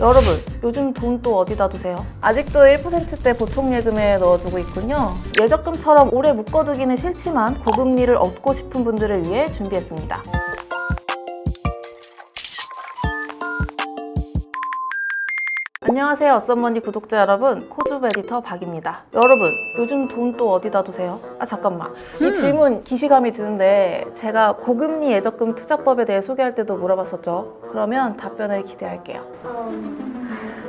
여러분, 요즘 돈 또 어디다 두세요? 아직도 1%대 보통예금에 넣어두고 있군요. 예적금처럼 오래 묶어두기는 싫지만 고금리를 얻고 싶은 분들을 위해 준비했습니다. 안녕하세요, 어썸머니 구독자 여러분, 코줍 에디터 박입니다. 여러분, 요즘 돈 또 어디다 두세요? 잠깐만. 이 질문 기시감이 드는데 제가 고금리 예적금 투자법에 대해 소개할 때도 물어봤었죠. 그러면 답변을 기대할게요.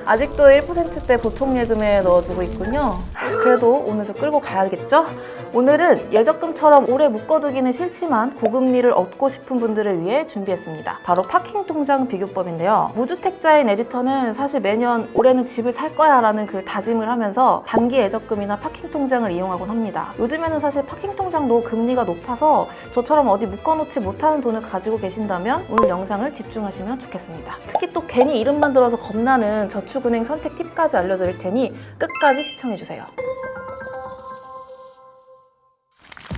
아직도 1%대 보통예금에 넣어두고 있군요. 그래도 오늘도 끌고 가야겠죠? 오늘은 예적금처럼 오래 묶어두기는 싫지만 고금리를 얻고 싶은 분들을 위해 준비했습니다. 바로 파킹통장 비교법인데요. 무주택자인 에디터는 사실 매년 올해는 집을 살 거야 라는 그 다짐을 하면서 단기 예적금이나 파킹통장을 이용하곤 합니다. 요즘에는 사실 파킹통장도 금리가 높아서 저처럼 어디 묶어놓지 못하는 돈을 가지고 계신다면 오늘 영상을 집중하시면 좋겠습니다. 특히 또 괜히 이름만 들어서 겁나는 저축은행 선택 팁까지 알려드릴 테니 끝까지 시청해주세요.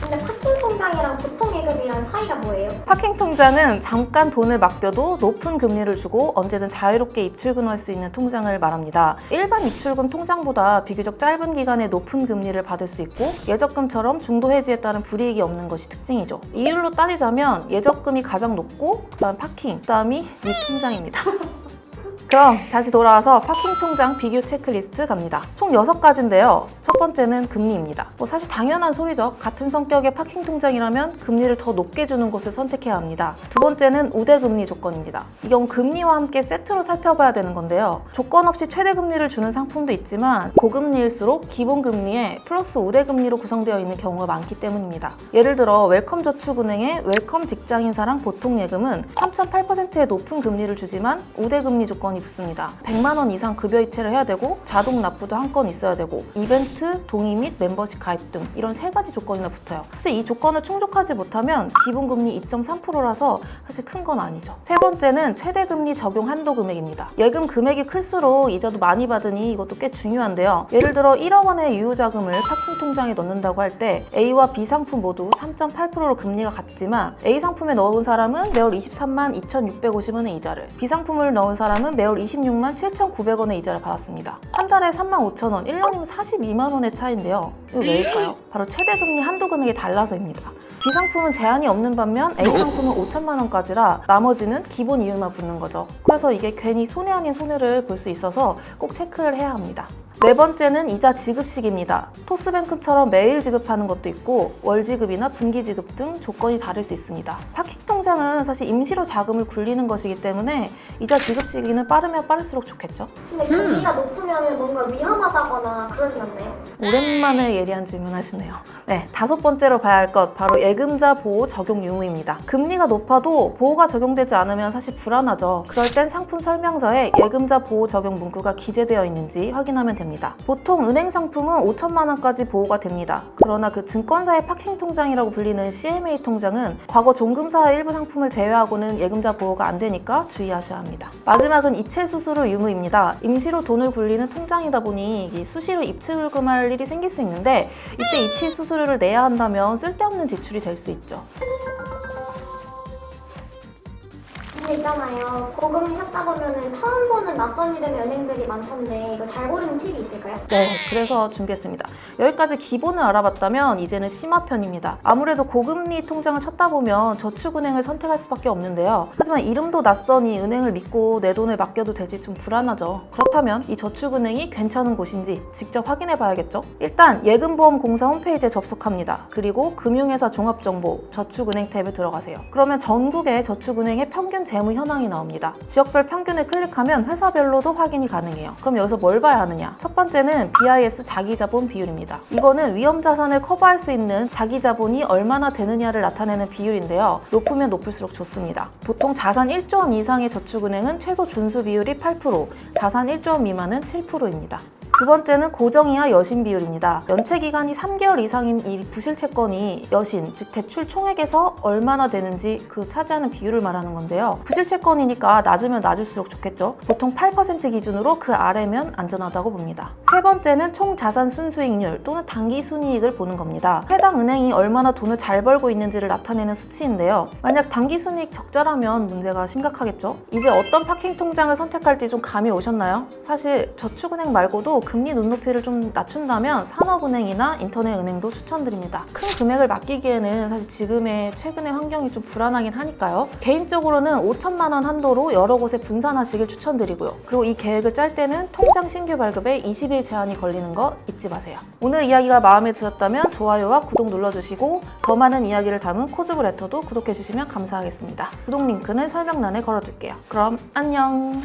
근데 파킹통장이랑 보통예금이랑 차이가 뭐예요? 파킹통장은 잠깐 돈을 맡겨도 높은 금리를 주고 언제든 자유롭게 입출금할 수 있는 통장을 말합니다. 일반 입출금 통장보다 비교적 짧은 기간에 높은 금리를 받을 수 있고 예적금처럼 중도 해지에 따른 불이익이 없는 것이 특징이죠. 이율로 따지자면 예적금이 가장 높고 그다음 파킹, 그다음이 미 통장입니다. 그럼 다시 돌아와서 파킹통장 비교 체크리스트 갑니다. 총 6가지인데요. 첫 번째는 금리입니다. 사실 당연한 소리죠. 같은 성격의 파킹통장이라면 금리를 더 높게 주는 곳을 선택해야 합니다. 두 번째는 우대금리 조건입니다. 이 경우 금리와 함께 세트로 살펴봐야 되는 건데요. 조건 없이 최대금리를 주는 상품도 있지만 고금리일수록 기본금리에 플러스 우대금리로 구성되어 있는 경우가 많기 때문입니다. 예를 들어 웰컴저축은행의 웰컴 직장인사랑 보통예금은 3.8%의 높은 금리를 주지만 우대금리 조건이 붙습니다. 100만 원 이상 급여이체를 해야 되고 자동 납부도 한 건 있어야 되고 이벤트, 동의 및 멤버십 가입 등 이런 3가지 조건이나 붙어요. 사실 이 조건을 충족하지 못하면 기본금리 2.3%라서 사실 큰 건 아니죠. 세 번째는 최대금리 적용 한도 금액입니다. 예금 금액이 클수록 이자도 많이 받으니 이것도 꽤 중요한데요. 예를 들어 1억 원의 유효자금을 파킹통장에 넣는다고 할 때 A와 B 상품 모두 3.8%로 금리가 같지만 A 상품에 넣은 사람은 매월 23만 2,650원의 이자를, B 상품을 넣은 사람은 매월 26만 7,900원의 이자를 받았습니다. 한 달에 35,000원, 1년이면 42만 원의 차이인데요. 이거 왜일까요? 바로 최대금리 한도 금액이 달라서입니다. B 상품은 제한이 없는 반면 A 상품은 5천만 원까지라 나머지는 기본 이율만 붙는 거죠. 그래서 이게 괜히 손해 아닌 손해를 볼 수 있어서 꼭 체크를 해야 합니다. 네 번째는 이자 지급식입니다. 토스뱅크처럼 매일 지급하는 것도 있고 월지급이나 분기지급 등 조건이 다를 수 있습니다. 파킹통장은 사실 임시로 자금을 굴리는 것이기 때문에 이자 지급 시기는 빠르면 빠를수록 좋겠죠. 근데 금리가 높으면 뭔가 위험하다거나 그러진 않나요? 오랜만에 예리한 질문 하시네요. 네, 다섯 번째로 봐야 할 것 바로 예금자 보호 적용 유무입니다. 금리가 높아도 보호가 적용되지 않으면 사실 불안하죠. 그럴 땐 상품 설명서에 예금자 보호 적용 문구가 기재되어 있는지 확인하면 됩니다. 보통 은행 상품은 5천만 원까지 보호가 됩니다. 그러나 그 증권사의 파킹통장이라고 불리는 CMA 통장은 과거 종금사 일부 상품을 제외하고는 예금자 보호가 안 되니까 주의하셔야 합니다. 마지막은 이체 수수료 유무입니다. 임시로 돈을 굴리는 통장이다 보니 수시로 입출금할 일이 생길 수 있는데 이때 이체 수수료를 내야 한다면 쓸데없는 지출이 될 수 있죠. 근데 있잖아요. 고금리 찾다 보면은 처음 보는 낯선 이름의 은행들이 많던데 이거 잘 고르는 팁이 있을까요? 네, 그래서 준비했습니다. 여기까지 기본을 알아봤다면 이제는 심화편입니다. 아무래도 고금리 통장을 찾다 보면 저축은행을 선택할 수밖에 없는데요. 하지만 이름도 낯서니 은행을 믿고 내 돈을 맡겨도 될지 좀 불안하죠. 그렇다면 이 저축은행이 괜찮은 곳인지 직접 확인해 봐야겠죠? 일단 예금보험공사 홈페이지에 접속합니다. 그리고 금융회사 종합정보 저축은행 탭에 들어가세요. 그러면 전국의 저축은행의 평균 재무 현황이 나옵니다. 지역별 평균을 클릭하면 회사별로도 확인이 가능해요. 그럼 여기서 뭘 봐야 하느냐? 첫 번째는 BIS 자기자본 비율입니다. 이거는 위험자산을 커버할 수 있는 자기자본이 얼마나 되느냐를 나타내는 비율인데요. 높으면 높을수록 좋습니다. 보통 자산 1조 원 이상의 저축은행은 최소 준수 비율이 8%, 자산 1조 원 미만은 7%입니다. 두 번째는 고정이하 여신 비율입니다. 연체 기간이 3개월 이상인 이 부실채권이 여신, 즉 대출 총액에서 얼마나 되는지 그 차지하는 비율을 말하는 건데요. 부실채권이니까 낮으면 낮을수록 좋겠죠. 보통 8% 기준으로 그 아래면 안전하다고 봅니다. 세 번째는 총 자산 순수익률 또는 단기 순이익을 보는 겁니다. 해당 은행이 얼마나 돈을 잘 벌고 있는지를 나타내는 수치인데요. 만약 단기 순이익 적절하면 문제가 심각하겠죠. 이제 어떤 파킹 통장을 선택할지 좀 감이 오셨나요? 사실 저축은행 말고도 금리 눈높이를 좀 낮춘다면 산업은행이나 인터넷은행도 추천드립니다. 큰 금액을 맡기기에는 사실 지금의 최근의 환경이 좀 불안하긴 하니까요. 개인적으로는 5천만 원 한도로 여러 곳에 분산하시길 추천드리고요. 그리고 이 계획을 짤 때는 통장 신규 발급에 20일 제한이 걸리는 거 잊지 마세요. 오늘 이야기가 마음에 드셨다면 좋아요와 구독 눌러주시고 더 많은 이야기를 담은 코즈브 레터도 구독해주시면 감사하겠습니다. 구독 링크는 설명란에 걸어둘게요. 그럼 안녕!